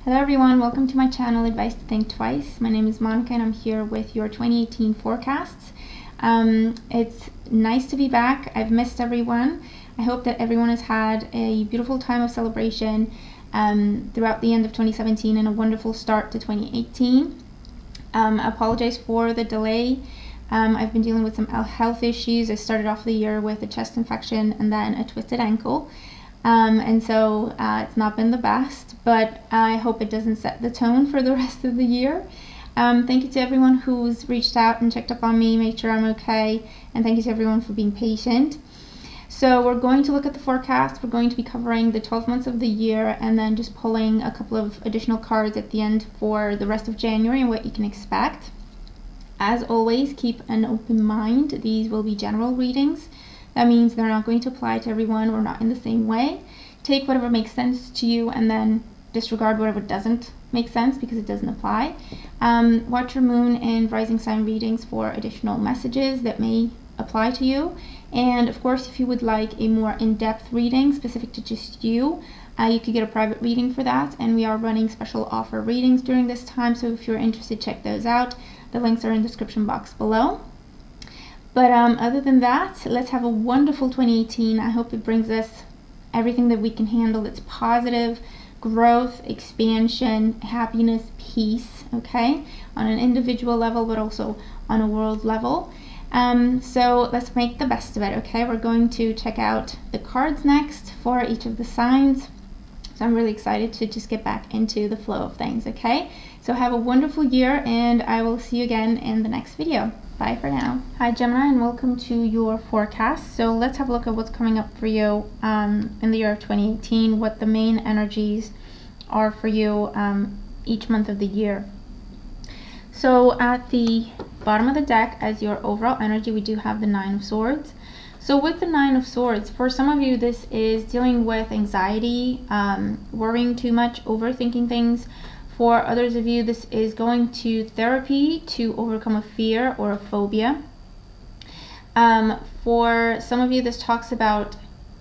Hello everyone, welcome to my channel Advice to Think Twice. My name is Monica and I'm here with your 2018 forecasts. It's nice to be back. I've missed everyone. I hope that everyone has had a beautiful time of celebration throughout the end of 2017 and a wonderful start to 2018. I apologize for the delay. I've been dealing with some health issues. I started off the year with a chest infection and then a twisted ankle. And so it's not been the best, but I hope it doesn't set the tone for the rest of the year. Thank you to everyone who's reached out and checked up on me, made sure I'm okay, and thank you to everyone for being patient. So we're going to look at the forecast. We're going to be covering the 12 months of the year and then just pulling a couple of additional cards at the end for the rest of January and what you can expect. As always, keep an open mind. These will be general readings. That means they're not going to apply to everyone or not in the same way. Take whatever makes sense to you and then disregard whatever doesn't make sense because it doesn't apply. Watch your moon and rising sign readings for additional messages that may apply to you. And of course, if you would like a more in-depth reading specific to just you, you could get a private reading for that. And we are running special offer readings during this time. So if you're interested, check those out. The links are in the description box below. But other than that, let's have a wonderful 2018. I hope it brings us everything that we can handle. It's positive, growth, expansion, happiness, peace, okay? On an individual level, but also on a world level. So let's make the best of it, okay? We're going to check out the cards next for each of the signs. So I'm really excited to just get back into the flow of things, okay? So have a wonderful year and I will see you again in the next video. Bye for now. Hi Gemini and welcome to your forecast. So let's have a look at what's coming up for you in the year of 2018, what the main energies are for you each month of the year. So at the bottom of the deck as your overall energy, we do have the Nine of Swords. So with the Nine of Swords, for some of you this is dealing with anxiety, worrying too much, overthinking things. For others of you, this is going to therapy to overcome a fear or a phobia. For some of you, this talks about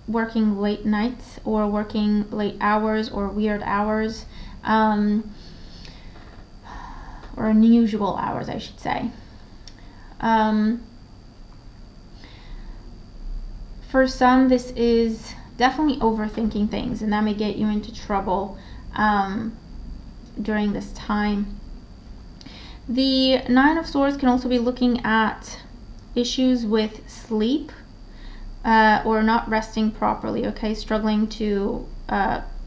working late nights or working late hours or weird hours, or unusual hours, I should say. For some, this is definitely overthinking things, and that may get you into trouble during this time. The Nine of Swords can also be looking at issues with sleep or not resting properly, okay? Struggling to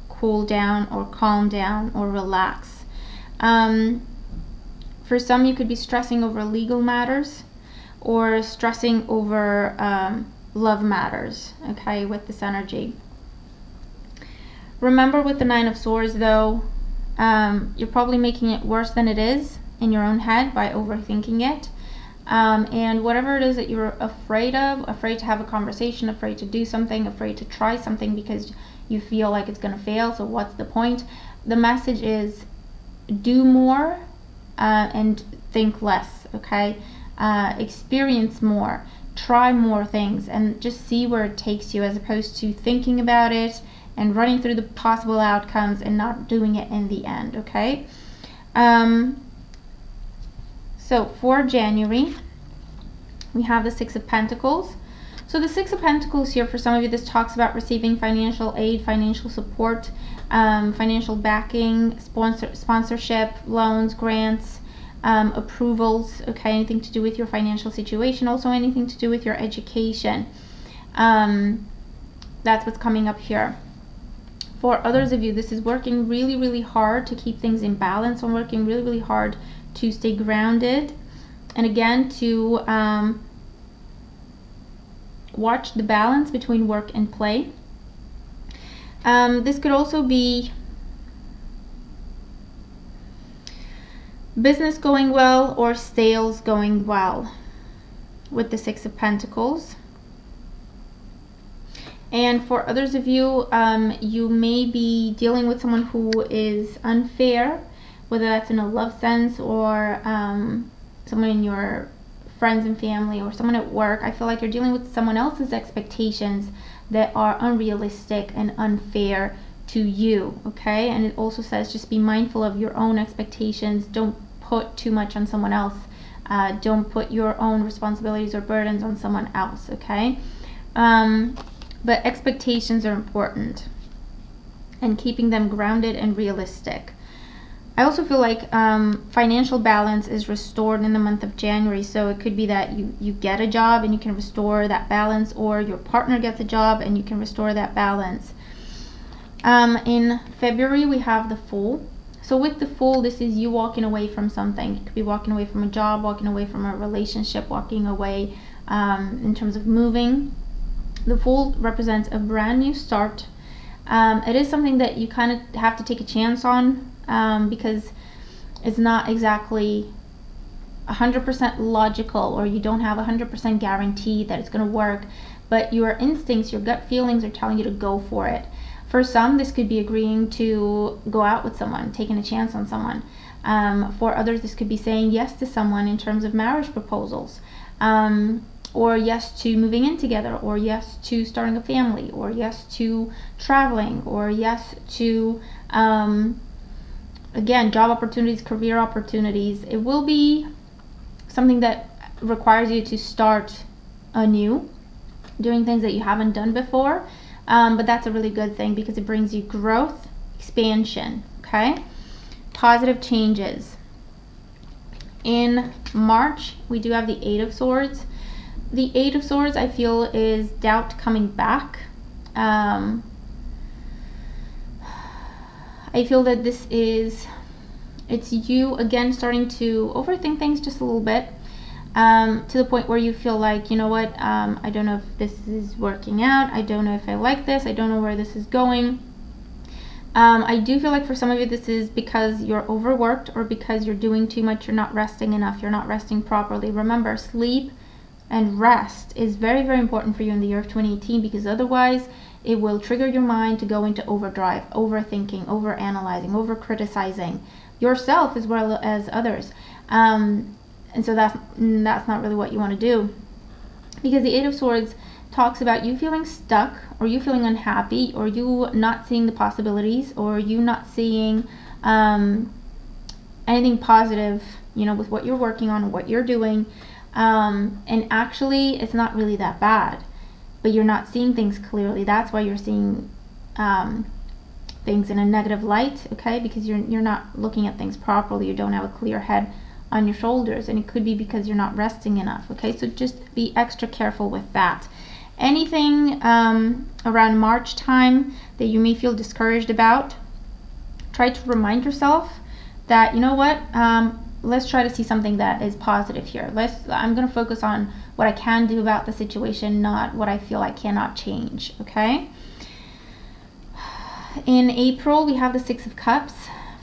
cool down or calm down or relax. For some, you could be stressing over legal matters or stressing over love matters, okay, with this energy. Remember with the Nine of Swords though, you're probably making it worse than it is in your own head by overthinking it. And whatever it is that you're afraid of, afraid to have a conversation, afraid to do something, afraid to try something because you feel like it's going to fail, so what's the point? The message is do more and think less, okay? Experience more, try more things, and just see where it takes you as opposed to thinking about it and running through the possible outcomes and not doing it in the end, okay? So for January, we have the Six of Pentacles. So the Six of Pentacles here, for some of you, this talks about receiving financial aid, financial support, financial backing, sponsorship, loans, grants, approvals, okay? Anything to do with your financial situation, also anything to do with your education. That's what's coming up here. For others of you, this is working really, really hard to keep things in balance and working really, really hard to stay grounded. And again, to watch the balance between work and play. This could also be business going well or sales going well with the Six of Pentacles. And for others of you, you may be dealing with someone who is unfair, whether that's in a love sense or someone in your friends and family or someone at work. I feel like you're dealing with someone else's expectations that are unrealistic and unfair to you, okay? And it also says just be mindful of your own expectations. Don't put too much on someone else. Don't put your own responsibilities or burdens on someone else, okay? But expectations are important, and keeping them grounded and realistic. I also feel like financial balance is restored in the month of January. So it could be that you get a job and you can restore that balance, or your partner gets a job and you can restore that balance. In February, we have the Fool. So with the Fool, this is you walking away from something. You could be walking away from a job, walking away from a relationship, walking away in terms of moving. The Fool represents a brand new start. It is something that you kind of have to take a chance on, because it's not exactly 100% logical, or you don't have 100% guarantee that it's going to work, but your instincts, your gut feelings are telling you to go for it. For some, this could be agreeing to go out with someone, taking a chance on someone. For others, this could be saying yes to someone in terms of marriage proposals, or yes to moving in together, or yes to starting a family, or yes to traveling, or yes to again, job opportunities, career opportunities. It will be something that requires you to start anew, doing things that you haven't done before. But that's a really good thing because it brings you growth, expansion, okay? Positive changes. In March, we do have the Eight of Swords. The Eight of Swords, I feel, is doubt coming back. I feel that this is, it's you again starting to overthink things just a little bit, to the point where you feel like, you know what, I don't know if this is working out, I don't know if I like this, I don't know where this is going. I do feel like for some of you this is because you're overworked, or because you're doing too much, you're not resting enough, you're not resting properly. Remember, sleep and rest is very, very important for you in the year of 2018, because otherwise it will trigger your mind to go into overdrive, overthinking, overanalyzing, over-criticizing yourself as well as others. And so that's not really what you want to do, because the Eight of Swords talks about you feeling stuck, or you feeling unhappy, or you not seeing the possibilities, or you not seeing anything positive, you know, with what you're working on, what you're doing. And actually, it's not really that bad, but you're not seeing things clearly. That's why you're seeing things in a negative light, okay? Because you're not looking at things properly. You don't have a clear head on your shoulders, and it could be because you're not resting enough, okay? So just be extra careful with that. Anything around March time that you may feel discouraged about, try to remind yourself that, you know what, let's try to see something that is positive here. I'm going to focus on what I can do about the situation, not what I feel I cannot change, okay? In April, we have the Six of Cups.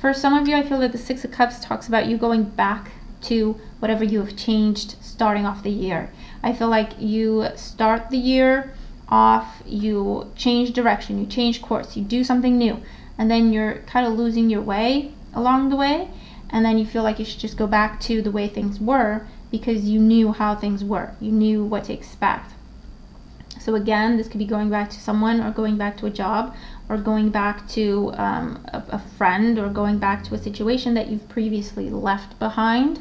For some of you, I feel that the Six of Cups talks about you going back to whatever you have changed starting off the year. I feel like you start the year off, you change direction, you change course, you do something new, and then you're kind of losing your way along the way, and then you feel like you should just go back to the way things were because you knew how things were, you knew what to expect. So again, this could be going back to someone, or going back to a job, or going back to a friend, or going back to a situation that you've previously left behind,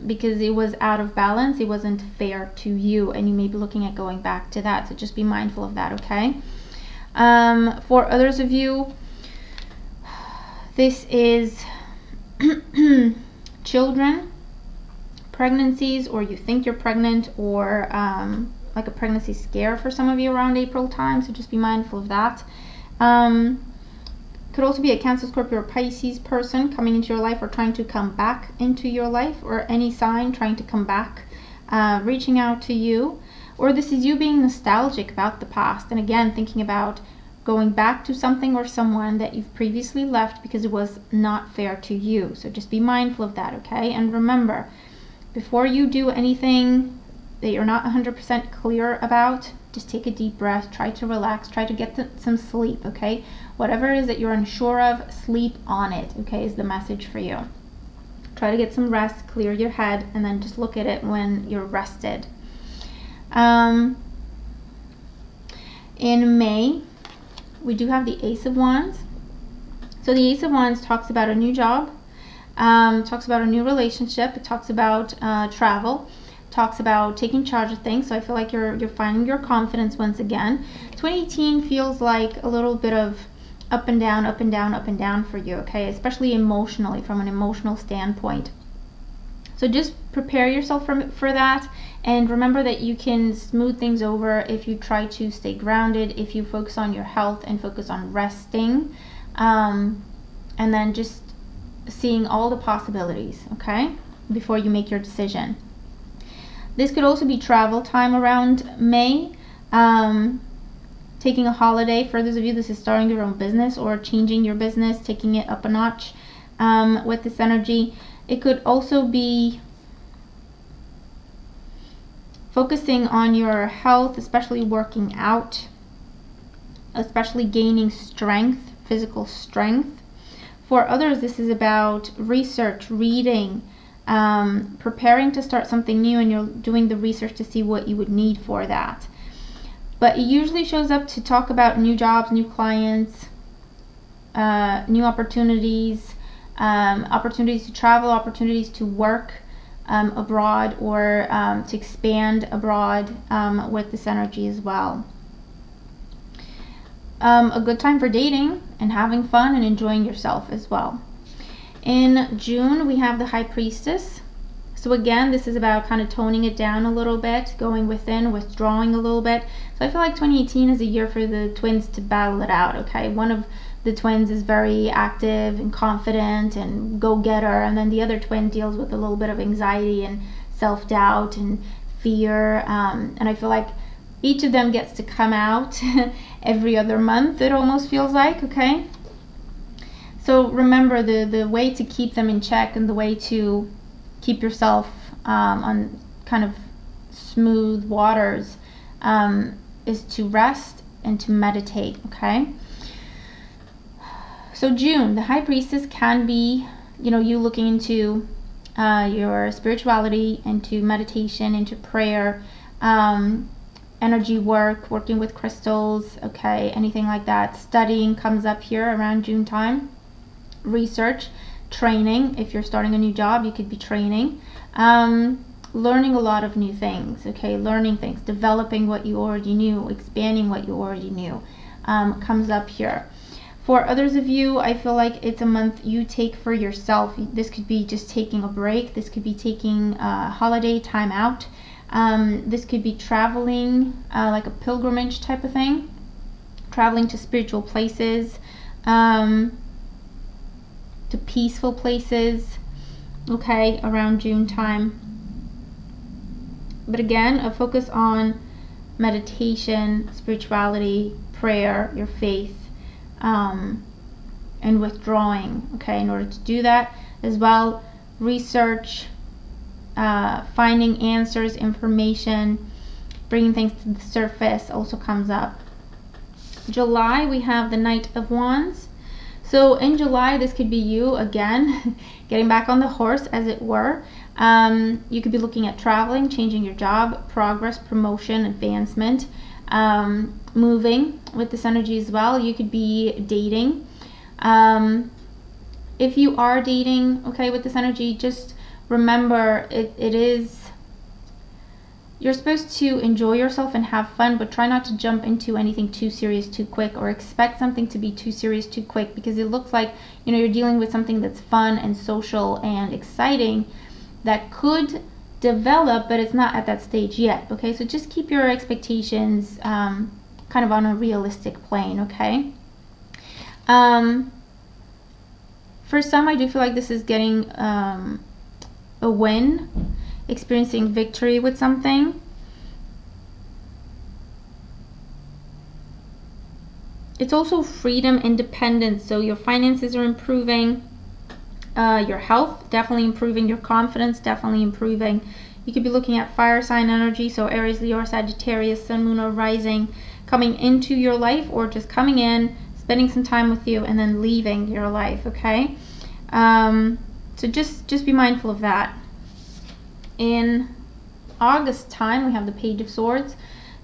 because it was out of balance, it wasn't fair to you, and you may be looking at going back to that. So just be mindful of that, okay? For others of you, this is children, pregnancies, or you think you're pregnant, or like a pregnancy scare for some of you around April time, so just be mindful of that. Could also be a Cancer, Scorpio, or Pisces person coming into your life, or trying to come back into your life, or any sign trying to come back, reaching out to you. Or this is you being nostalgic about the past, and again thinking about going back to something or someone that you've previously left because it was not fair to you. So just be mindful of that, okay? And remember, before you do anything that you're not 100% clear about, just take a deep breath, try to relax, try to get some sleep, okay? Whatever it is that you're unsure of, sleep on it, okay, is the message for you. Try to get some rest, clear your head, and then just look at it when you're rested. In May, we do have the Ace of Wands. So the Ace of Wands talks about a new job, talks about a new relationship, it talks about travel, talks about taking charge of things. So I feel like you're finding your confidence once again. 2018 feels like a little bit of up and down, up and down, up and down for you, okay? Especially emotionally, from an emotional standpoint. So just prepare yourself for that, and remember that you can smooth things over if you try to stay grounded, if you focus on your health and focus on resting, and then just seeing all the possibilities, okay, before you make your decision. This could also be travel time around May, taking a holiday. For those of you, this is starting your own business or changing your business, taking it up a notch with this energy. It could also be focusing on your health, especially working out, especially gaining strength, physical strength. For others, this is about research, reading, preparing to start something new, and you're doing the research to see what you would need for that. But it usually shows up to talk about new jobs, new clients, new opportunities, opportunities to travel, opportunities to work abroad, or to expand abroad with this energy as well. A good time for dating and having fun and enjoying yourself as well. In June, we have the High Priestess. So again, this is about kind of toning it down a little bit, going within, withdrawing a little bit. So I feel like 2018 is a year for the twins to battle it out, okay? One of the twins is very active and confident and go-getter, and then the other twin deals with a little bit of anxiety and self-doubt and fear, and I feel like each of them gets to come out every other month, it almost feels like, okay? So remember, the way to keep them in check and the way to keep yourself on kind of smooth waters is to rest and to meditate, okay? So June, the High Priestess can be, you know, you looking into your spirituality, into meditation, into prayer, energy work, working with crystals, okay, anything like that. Studying comes up here around June time. Research, training, if you're starting a new job, you could be training. Learning a lot of new things, okay, learning things, developing what you already knew, expanding what you already knew, comes up here. For others of you, I feel like it's a month you take for yourself. This could be just taking a break. This could be taking a holiday time out. This could be traveling, like a pilgrimage type of thing. Traveling to spiritual places, to peaceful places, okay, around June time. But again, a focus on meditation, spirituality, prayer, your faith, and withdrawing, okay? In order to do that as well, research, finding answers, information, bringing things to the surface also comes up. July, we have the Knight of Wands. So in July, this could be you again, getting back on the horse, as it were. You could be looking at traveling, changing your job, progress, promotion, advancement, moving with this energy as well. You could be dating. If you are dating, okay, with this energy, just remember it is, you're supposed to enjoy yourself and have fun, but try not to jump into anything too serious too quick, or expect something to be too serious too quick, because it looks like, you know, you're dealing with something that's fun and social and exciting that could develop, but it's not at that stage yet, okay? So just keep your expectations kind of on a realistic plane, okay? For some, I do feel like this is getting a win, experiencing victory with something. It's also freedom, independence, so your finances are improving, your health definitely improving, your confidence definitely improving. You could be looking at fire sign energy, so Aries, Leo, Sagittarius, Sun, Moon, or Rising, coming into your life, or just coming in, spending some time with you, and then leaving your life, okay? So just be mindful of that. In August time, we have the Page of Swords.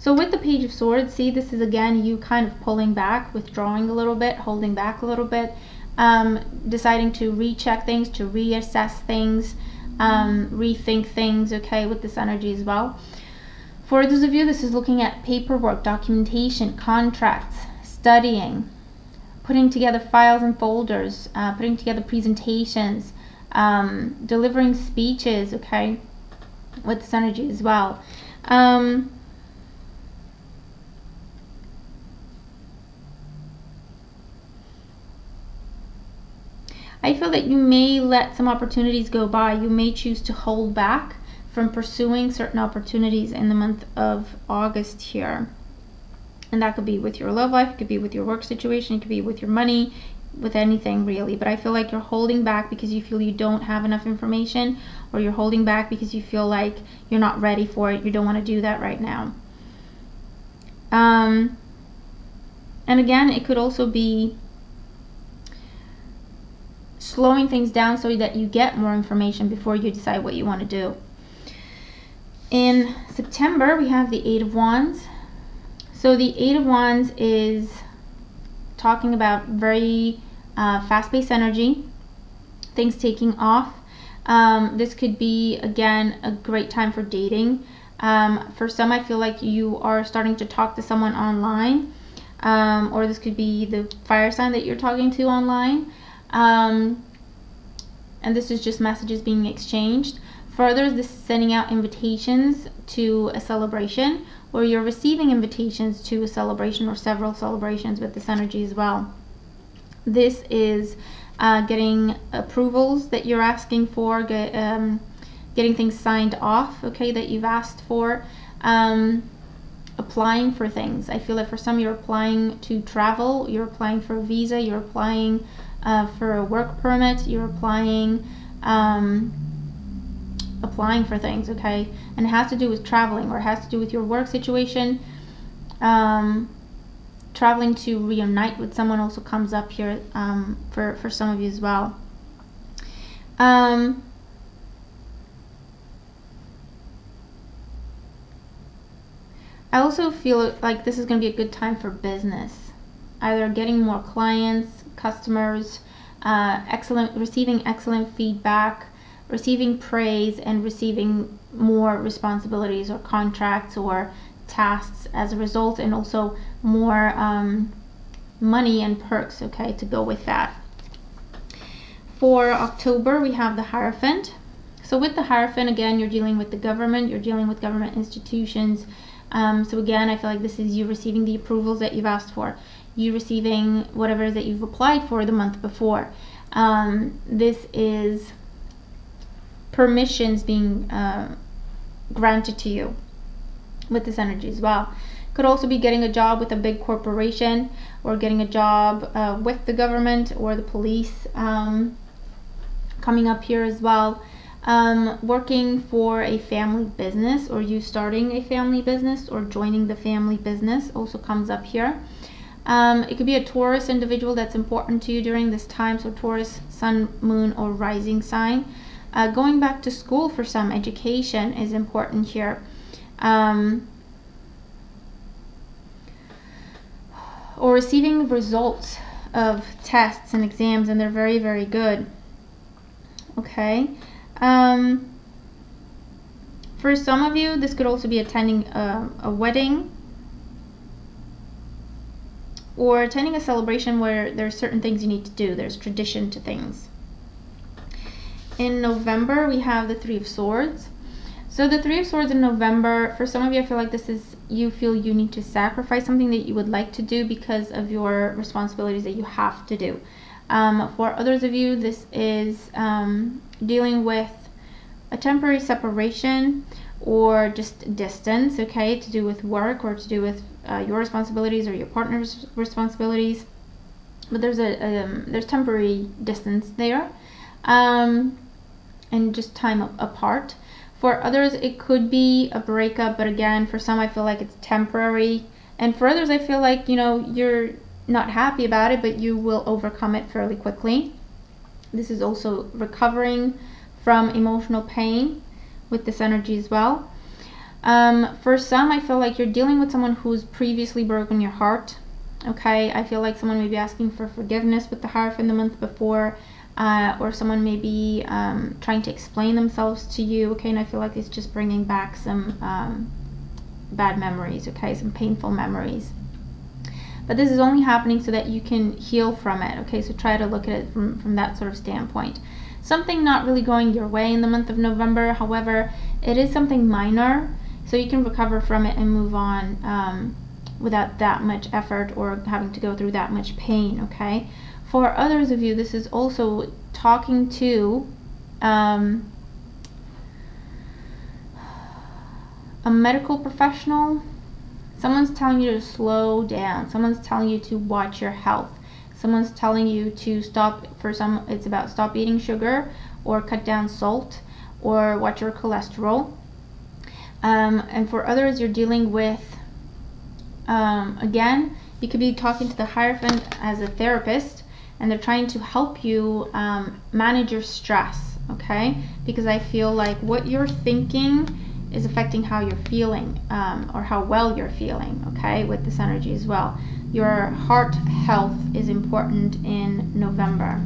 So with the Page of Swords, see, this is again you kind of pulling back, withdrawing a little bit, holding back a little bit, deciding to recheck things, to reassess things, rethink things, okay, with this energy as well. For those of you, this is looking at paperwork, documentation, contracts, studying, putting together files and folders, putting together presentations, delivering speeches, okay, with this energy as well. I feel that you may let some opportunities go by. You may choose to hold back from pursuing certain opportunities in the month of August here. And that could be with your love life, it could be with your work situation, it could be with your money, with anything really. But I feel like you're holding back because you feel you don't have enough information, or you're holding back because you feel like you're not ready for it. You don't want to do that right now. And again, it could also be slowing things down so that you get more information before you decide what you want to do. In September, we have the Eight of Wands. So the Eight of Wands is talking about very fast-paced energy, things taking off. This could be, again, a great time for dating. For some, I feel like you are starting to talk to someone online, or this could be the fire sign that you're talking to online. And this is just messages being exchanged. For others, this is sending out invitations to a celebration, or you're receiving invitations to a celebration or several celebrations with this energy as well. This is getting approvals that you're asking for, getting things signed off, okay, that you've asked for, applying for things. I feel like for some, you're applying to travel, you're applying for a visa, you're applying for a work permit, you're applying for things, okay, and it has to do with traveling, or it has to do with your work situation. Traveling to reunite with someone also comes up here for some of you as well. I also feel like this is going to be a good time for business, either getting more clients, customers, receiving excellent feedback, receiving praise, and receiving more responsibilities or contracts or tasks as a result, and also more money and perks, okay, to go with that. For October, we have the Hierophant. So with the Hierophant, again, you're dealing with the government, you're dealing with government institutions. So again, I feel like this is you receiving the approvals that you've asked for, you receiving whatever that you've applied for the month before. This is permissions being granted to you with this energy as well. Could also be getting a job with a big corporation, or getting a job with the government or the police coming up here as well. Working for a family business, or you starting a family business or joining the family business also comes up here. It could be a Taurus individual that's important to you during this time, so Taurus, sun, moon, or rising sign. Going back to school for some, education is important here. Or receiving results of tests and exams, and they're very, very good. Okay. For some of you, this could also be attending a wedding, or attending a celebration where there's certain things you need to do. There's tradition to things. In November, we have the Three of Swords. So the Three of Swords in November, for some of you, I feel like this is, you feel you need to sacrifice something that you would like to do because of your responsibilities that you have to do. For others of you, this is dealing with a temporary separation, or just distance, okay, to do with work, or to do with your responsibilities or your partner's responsibilities. But there's temporary distance there, and just time apart. For others, it could be a breakup, but again, for some, I feel like it's temporary. And for others, I feel like, you know, you're not happy about it, but you will overcome it fairly quickly. This is also recovering from emotional pain with this energy as well. For some, I feel like you're dealing with someone who's previously broken your heart. Okay, I feel like someone may be asking for forgiveness with the Hierophant the month before, or someone may be trying to explain themselves to you. Okay, and I feel like it's just bringing back some bad memories. Okay, some painful memories. But this is only happening so that you can heal from it. Okay, so try to look at it from that sort of standpoint. Something not really going your way in the month of November. However, it is something minor, so you can recover from it and move on without that much effort or having to go through that much pain. Okay, for others of you, this is also talking to a medical professional. Someone's telling you to slow down. Someone's telling you to watch your health. Someone's telling you to stop. For some, it's about stop eating sugar or cut down salt or watch your cholesterol. And for others, you're dealing with, again, you could be talking to the Hierophant as a therapist, and they're trying to help you manage your stress, okay? Because I feel like what you're thinking is affecting how you're feeling, or how well you're feeling, okay, with this energy as well. Your heart health is important in November.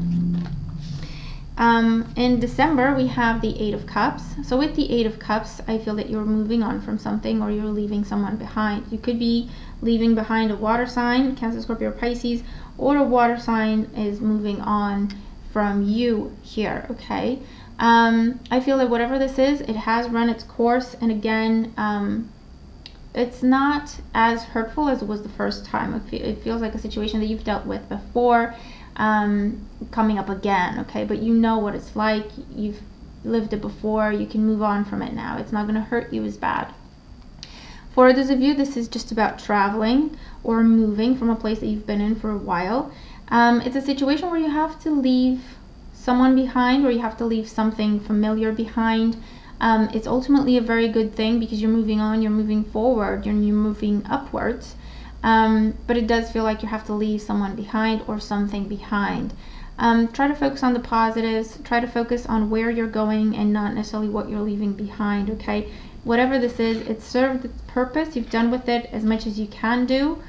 In December, we have the Eight of Cups. So with the Eight of Cups, I feel that you're moving on from something, or you're leaving someone behind. You could be leaving behind a water sign, Cancer, Scorpio, Pisces, or a water sign is moving on from you here, okay? I feel that whatever this is, it has run its course, and again, it's not as hurtful as it was the first time. It feels like a situation that you've dealt with before, coming up again, okay? But you know what it's like. You've lived it before. You can move on from it now. It's not going to hurt you as bad. For those of you, this is just about traveling or moving from a place that you've been in for a while. It's a situation where you have to leave someone behind, or you have to leave something familiar behind. It's ultimately a very good thing because you're moving on, you're moving forward, you're moving upwards. But it does feel like you have to leave someone behind or something behind. Try to focus on the positives. Try to focus on where you're going and not necessarily what you're leaving behind, okay? Whatever this is, it served its purpose. You've done with it as much as you can do.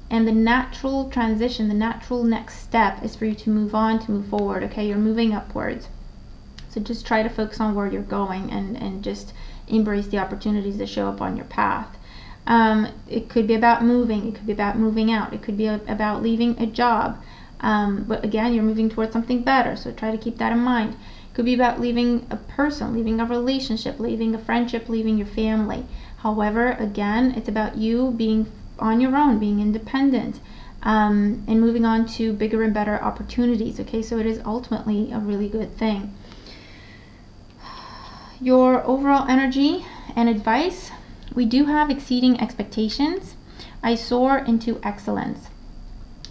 And the natural transition, the natural next step is for you to move on, to move forward, okay? You're moving upwards. So just try to focus on where you're going and just embrace the opportunities that show up on your path. It could be about moving. It could be about moving out. It could be about leaving a job. But again, you're moving towards something better, so try to keep that in mind. It could be about leaving a person, leaving a relationship, leaving a friendship, leaving your family. However, again, it's about you being on your own, being independent, and moving on to bigger and better opportunities, okay? So it is ultimately a really good thing. Your overall energy and advice: we do have exceeding expectations. I soar into excellence.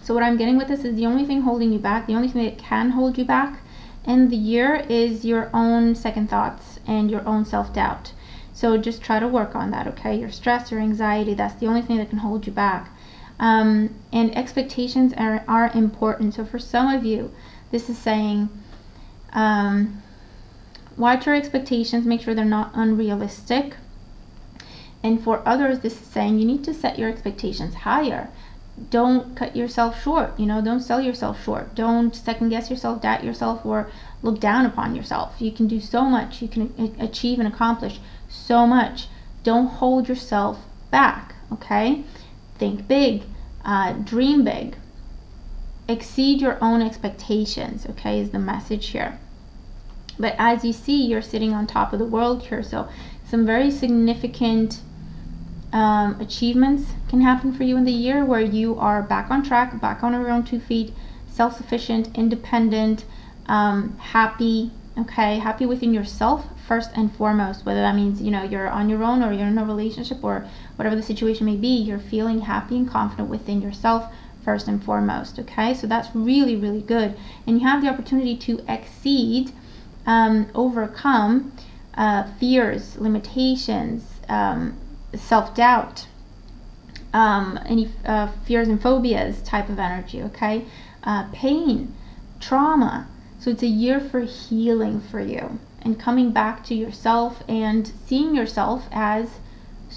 So what I'm getting with this is the only thing holding you back, the only thing that can hold you back in the year is your own second thoughts and your own self-doubt. So just try to work on that, okay? Your stress, your anxiety, that's the only thing that can hold you back. And expectations are important. So for some of you, this is saying, watch your expectations, make sure they're not unrealistic. And for others, this is saying you need to set your expectations higher. Don't cut yourself short, don't sell yourself short. Don't second guess yourself, doubt yourself, or look down upon yourself. You can do so much. You can achieve and accomplish so much. Don't hold yourself back, okay? Think big, dream big. Exceed your own expectations, okay, is the message here. But as you see, you're sitting on top of the world here, so some very significant achievements can happen for you in the year where you are back on track, back on your own 2 feet, self-sufficient, independent, happy, okay, happy within yourself first and foremost. Whether that means you're on your own or you're in a relationship or whatever the situation may be, you're feeling happy and confident within yourself first and foremost, okay? So that's really, really good, and you have the opportunity to exceed, overcome fears, limitations, self-doubt, any fears and phobias type of energy, okay? Pain, trauma. So it's a year for healing for you and coming back to yourself and seeing yourself as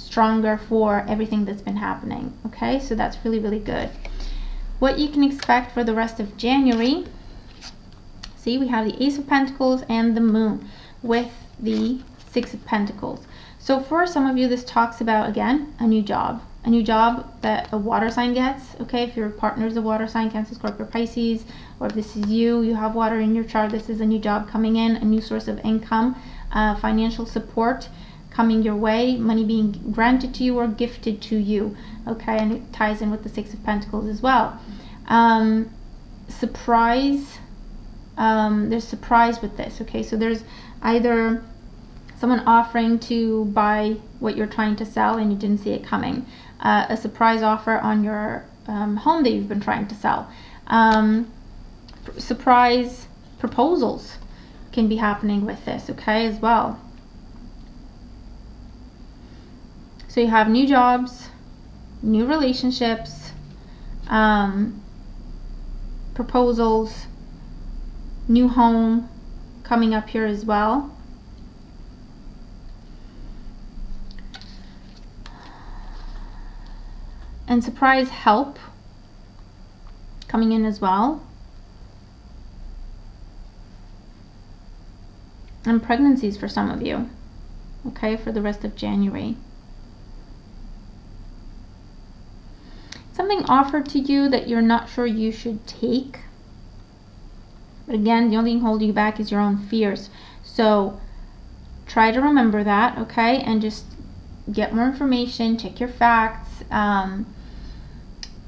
stronger for everything that's been happening. Okay, so that's really, really good. What you can expect for the rest of January, see, we have the Ace of Pentacles and the Moon with the Six of Pentacles. So for some of you, this talks about, again, a new job that a water sign gets. Okay, if your partner is a water sign, Cancer, Scorpio, Pisces, or if this is you have water in your chart, this is a new job coming in, a new source of income, financial support coming your way, money being granted to you or gifted to you. Okay, and it ties in with the Six of Pentacles as well. Surprise, there's surprise with this. Okay, so there's either someone offering to buy what you're trying to sell and you didn't see it coming, a surprise offer on your home that you've been trying to sell, surprise proposals can be happening with this, okay, as well. So you have new jobs, new relationships, proposals, new home coming up here as well. And surprise help coming in as well. And pregnancies for some of you, okay, for the rest of January. Something offered to you that you're not sure you should take. But again, the only thing holding you back is your own fears. So try to remember that, okay, and just get more information, check your facts,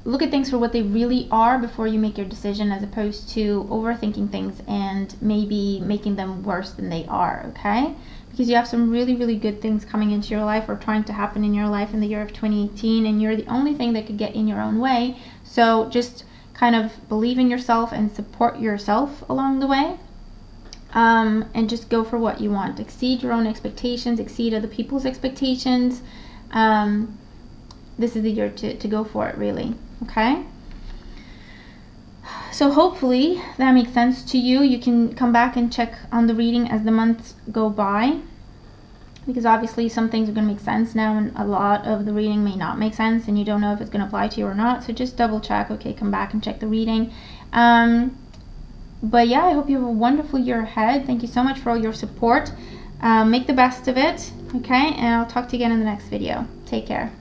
look at things for what they really are before you make your decision, as opposed to overthinking things and maybe making them worse than they are, okay? Because you have some really, really good things coming into your life or trying to happen in your life in the year of 2018, and you're the only thing that could get in your own way. So just kind of believe in yourself and support yourself along the way, and just go for what you want. Exceed your own expectations, exceed other people's expectations. This is the year to go for it, really. Okay, so hopefully that makes sense to you. You can come back and check on the reading as the months go by, because obviously some things are going to make sense now and a lot of the reading may not make sense and you don't know if it's going to apply to you or not. So just double check. Okay, come back and check the reading. But yeah, I hope you have a wonderful year ahead. Thank you so much for all your support. Make the best of it. Okay, and I'll talk to you again in the next video. Take care.